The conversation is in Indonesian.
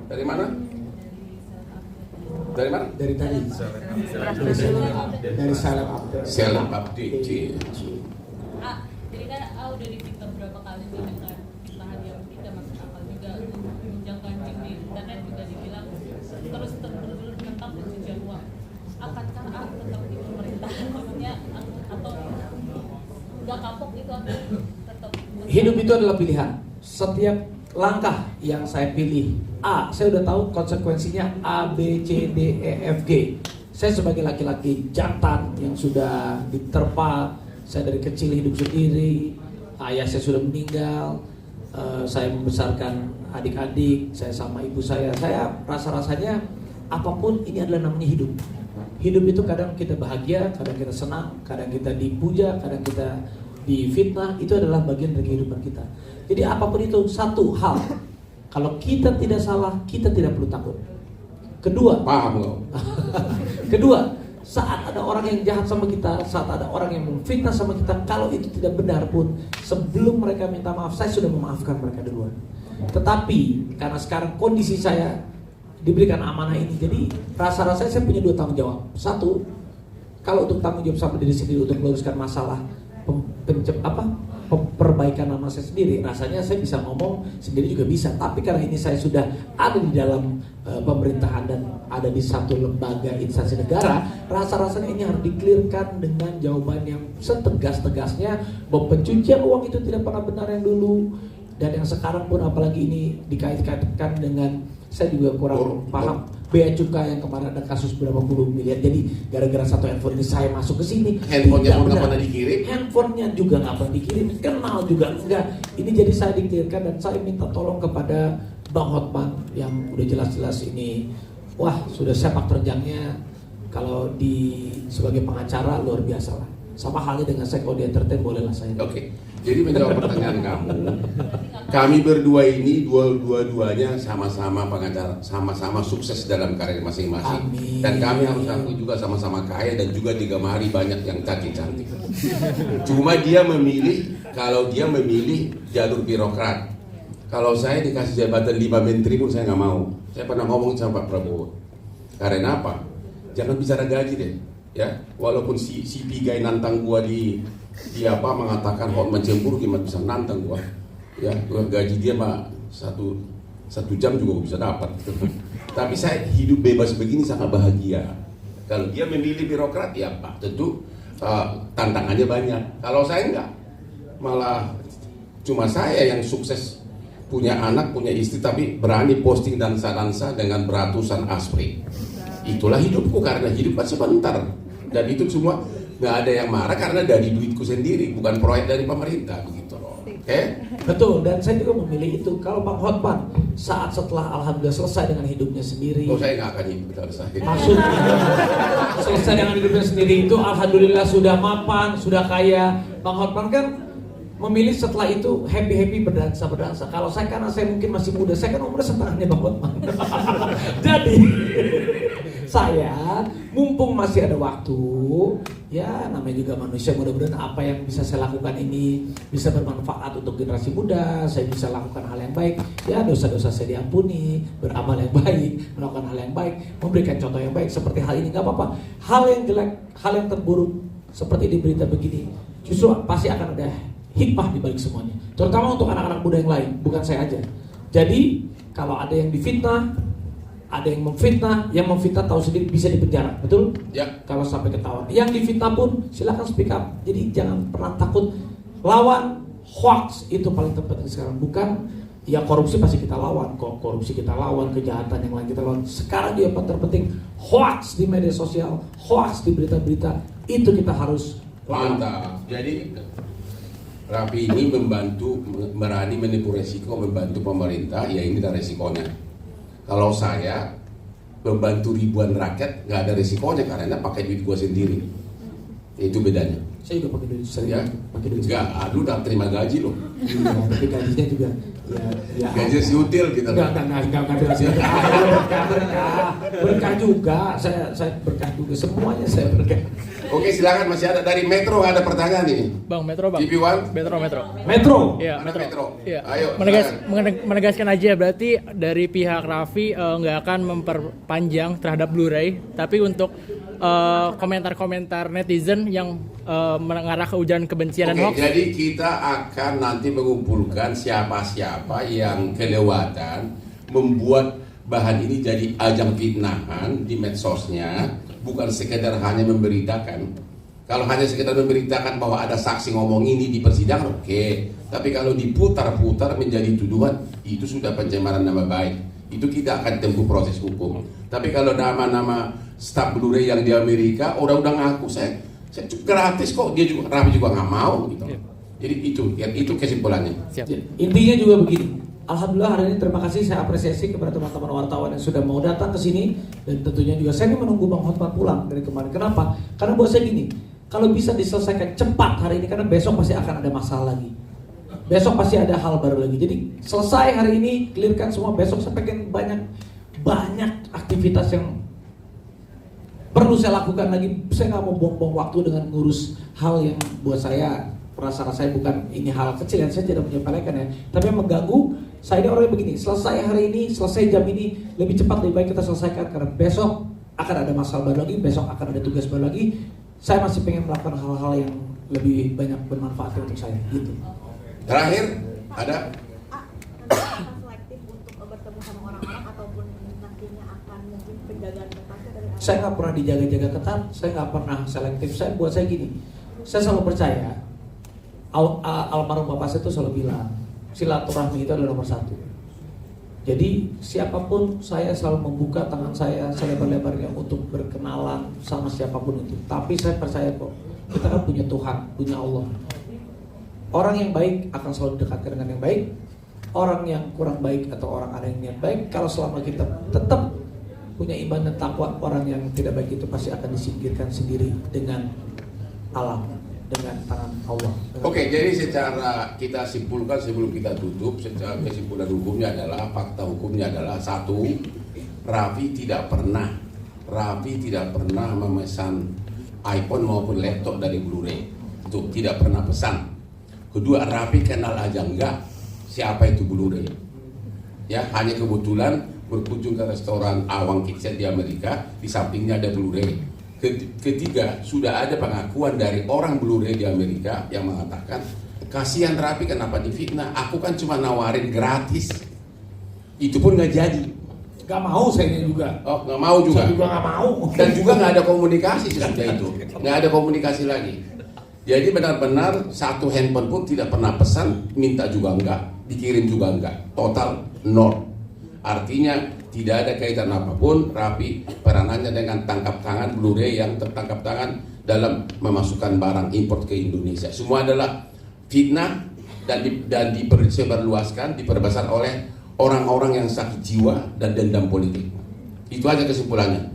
Dari mana? Dari mana? Dari tadi. Dari Salem Update. Salem Update. Jadi kan udah difitnah berapa kali dengan lahan yang tidak masuk akal juga, menjangkau di internet juga dibilang terus tentang pencucian uang. Akankah tetap di pemerintahan, maksudnya atau nggak kapok gitu atau tetap? Hidup itu adalah pilihan. Setiap langkah yang saya pilih, saya udah tahu konsekuensinya A, B, C, D, E, F, G. Saya sebagai laki-laki jantan yang sudah diterpa, saya dari kecil hidup sendiri, ayah saya sudah meninggal, saya membesarkan adik-adik, saya sama ibu saya rasa-rasanya apapun ini adalah namanya hidup. Hidup itu kadang kita bahagia, kadang kita senang, kadang kita dipuja, kadang kita difitnah, itu adalah bagian dari kehidupan kita. Jadi apapun itu, satu hal, kalau kita tidak salah, kita tidak perlu takut. Kedua, Paham loh. kedua, saat ada orang yang jahat sama kita, saat ada orang yang memfitnah sama kita, kalau itu tidak benar pun, sebelum mereka minta maaf, saya sudah memaafkan mereka duluan. Tetapi karena sekarang kondisi saya diberikan amanah ini, jadi rasa-rasanya saya punya 2 tanggung jawab. Satu, kalau untuk tanggung jawab sama diri sendiri untuk meluruskan masalah perbaikan nama saya sendiri, rasanya saya bisa ngomong sendiri juga bisa. Tapi karena ini saya sudah ada di dalam pemerintahan dan ada di satu lembaga instansi negara, rasa-rasanya ini harus diklirkan dengan jawaban yang setegas-tegasnya bahwa pencucian uang itu tidak pernah benar yang dulu, dan yang sekarang pun apalagi ini dikait-kaitkan dengan, saya juga kurang paham, bea cukai yang kemarin ada kasus berapa puluh miliar. Jadi gara-gara satu handphone ini saya masuk ke sini. Handphonenya pun nggak pernah dikirim. Handphonenya juga nggak pernah dikirim, kenal juga enggak. Ini jadi saya dikliarkan dan saya minta tolong kepada Bang Hotman yang udah jelas-jelas ini, wah sudah sepak terjangnya kalau di sebagai pengacara luar biasa lah. Sama halnya dengan saya kalau di entertain bolehlah saya. Oke. Jadi menjawab pertanyaan kamu, kami berdua ini dua-duanya sama-sama pengacara, sama-sama sukses dalam karir masing-masing. Amin. Dan kami harus akui juga sama-sama kaya dan juga digemari banyak yang cantik-cantik. Cuma dia memilih, kalau dia memilih jalur birokrat. Kalau saya dikasih jabatan 5 menteri pun saya nggak mau. Saya pernah ngomong sama Pak Prabowo. Karena apa? Jangan bicara gaji deh. Ya, walaupun si Pigai nantang gua di mengatakan Hotman cemburu, gimana bisa nantang gua? Ya, gua gaji dia mah satu jam juga bisa dapat. Tapi saya hidup bebas begini sangat bahagia. Kalau dia memilih birokrat, ya Pak, tentu tantangannya banyak. Kalau saya enggak, malah cuma saya yang sukses, punya anak, punya istri, tapi berani posting dansa-dansa dengan beratusan aspri. Itulah hidupku, karena hidup kan sebentar. Dan itu semua nggak ada yang marah karena dari duitku sendiri, bukan proyek dari pemerintah, begitu loh. Oke? Betul, dan saya juga memilih itu. Kalau Bang Hotman saat setelah alhamdulillah selesai dengan hidupnya sendiri, Saya nggak akan hidup selesai. maksudnya selesai dengan hidupnya sendiri itu alhamdulillah sudah mapan, sudah kaya. Bang Hotman kan memilih setelah itu happy berdansa. Kalau saya, karena saya mungkin masih muda, saya kan umurnya setengahnya Bang Hotman. Jadi saya mumpung masih ada waktu, ya namanya juga manusia, mudah-mudahan apa yang bisa saya lakukan ini bisa bermanfaat untuk generasi muda. Saya bisa lakukan hal yang baik, ya dosa-dosa saya diampuni, beramal yang baik, melakukan hal yang baik, memberikan contoh yang baik seperti hal ini, nggak apa-apa. Hal yang jelek, hal yang terburuk seperti di berita begini, justru pasti akan ada hikmah di balik semuanya, terutama untuk anak-anak muda yang lain, bukan saya aja. Jadi kalau ada yang difitnah, ada yang memfitnah tahu sendiri bisa dipenjara, betul? Ya. Kalau sampai ketahuan. Yang difitnah pun silakan speak up. Jadi jangan pernah takut lawan hoax, itu paling terpenting sekarang. Bukan ya korupsi pasti kita lawan, korupsi kita lawan, kejahatan yang lain kita lawan. Sekarang dia yang terpenting hoax di media sosial, hoax di berita-berita, itu kita harus lawan. Mantap. Jadi Rapi ini berani menipu resiko, membantu pemerintah, ya ini ada resikonya. Kalau saya membantu ribuan rakyat, nggak ada resikonya karena pakai duit gua sendiri. Itu bedanya. Saya juga pakai duit, Ya? pakai duit. Enggak, aduh udah terima gaji loh. Iya, tapi gajinya juga ya. Gaji siutil kita. Enggak berkah juga. Saya berkah juga, semuanya saya berkah. Oke, silakan, masih ada dari Metro, ada pertanyaan ini. Bang, Metro bang. TV1. Metro. Iya, Mana Metro? Iya. Ayo. Menegaskan aja berarti dari pihak Raffi nggak akan memperpanjang terhadap Blu-ray, tapi untuk komentar-komentar netizen yang mengarah ke ujaran kebencian dan Oke, hoax. jadi kita akan nanti mengumpulkan siapa-siapa yang kelewatan membuat bahan ini jadi ajang fitnahan di medsosnya, bukan sekedar hanya memberitakan. Kalau hanya sekedar memberitakan bahwa ada saksi ngomong ini di persidangan, oke. Tapi kalau diputar-putar menjadi tuduhan, itu sudah pencemaran nama baik. Itu kita akan tempuh proses hukum. Tapi kalau nama-nama staf Blu-ray yang di Amerika, orang udah ngaku saya gratis kok, dia juga Raffi juga nggak mau gitu. Jadi itu kesimpulannya. Siap. Intinya juga begini. Alhamdulillah hari ini terima kasih, saya apresiasi kepada teman-teman wartawan yang sudah mau datang ke sini, dan tentunya juga saya ini menunggu Bang Hotman pulang dari kemarin. Kenapa? Karena buat saya gini, kalau bisa diselesaikan cepat hari ini, karena besok pasti akan ada masalah lagi. Besok pasti ada hal baru lagi. Jadi selesai hari ini, clearkan semua. Besok saya pengen banyak aktivitas yang perlu saya lakukan lagi. Saya nggak mau buang-buang waktu dengan ngurus hal yang buat saya, perasaan saya bukan ini hal kecil yang saya tidak menyepelekan ya, tapi yang mengganggu. Saya ini orangnya begini, selesai hari ini, selesai jam ini, lebih cepat lebih baik kita selesaikan, karena besok akan ada masalah baru lagi, besok akan ada tugas baru lagi. Saya masih pengen melakukan hal-hal yang lebih banyak bermanfaat untuk saya gitu. Terakhir ada akan selektif untuk bertemu sama orang-orang ataupun nantinya akan mungkin penjagaan ketatnya dari Saya nggak pernah dijaga-jaga ketat, saya nggak pernah selektif. Buat saya gini, saya selalu percaya almarhum bapak saya itu selalu bilang silaturahmi itu adalah nomor satu. Jadi siapapun saya selalu membuka tangan saya selebar-lebarnya untuk berkenalan sama siapapun itu. Tapi saya percaya kok, kita kan punya Tuhan, punya Allah. Orang yang baik akan selalu didekatkan dengan yang baik. Orang yang kurang baik atau orang ada yang niat baik, kalau selama kita tetap punya iman dan takwa, orang yang tidak baik itu pasti akan disingkirkan sendiri dengan alam, dengan tangan Allah. Oke, jadi secara kita simpulkan sebelum kita tutup, secara kesimpulan hukumnya adalah, fakta hukumnya adalah satu, Raffi tidak pernah memesan iPhone maupun laptop dari Blu-ray. Itu tidak pernah pesan. Kedua, Raffi kenal aja enggak siapa itu Blu-ray. Ya, hanya kebetulan berkunjung ke restoran Awang Kitchen di Amerika, di sampingnya ada Blu-ray. Ketiga, sudah ada pengakuan dari orang Blu-ray di Amerika yang mengatakan, kasihan Raffi kenapa difitnah, aku kan cuma nawarin gratis. Itu pun nggak jadi. Gak mau saya juga. Oh, nggak mau juga. Saya juga nggak mau. Dan juga nggak ada komunikasi sesudah itu, nggak ada komunikasi lagi. Jadi benar-benar satu handphone pun tidak pernah pesan, minta juga enggak, dikirim juga enggak, total nol. Artinya tidak ada kaitan apapun Raffi peranannya dengan tangkap tangan Blu-ray yang tertangkap tangan dalam memasukkan barang import ke Indonesia. Semua adalah fitnah dan dipersebarluaskan, diperbesar oleh orang-orang yang sakit jiwa dan dendam politik. Itu aja kesimpulannya.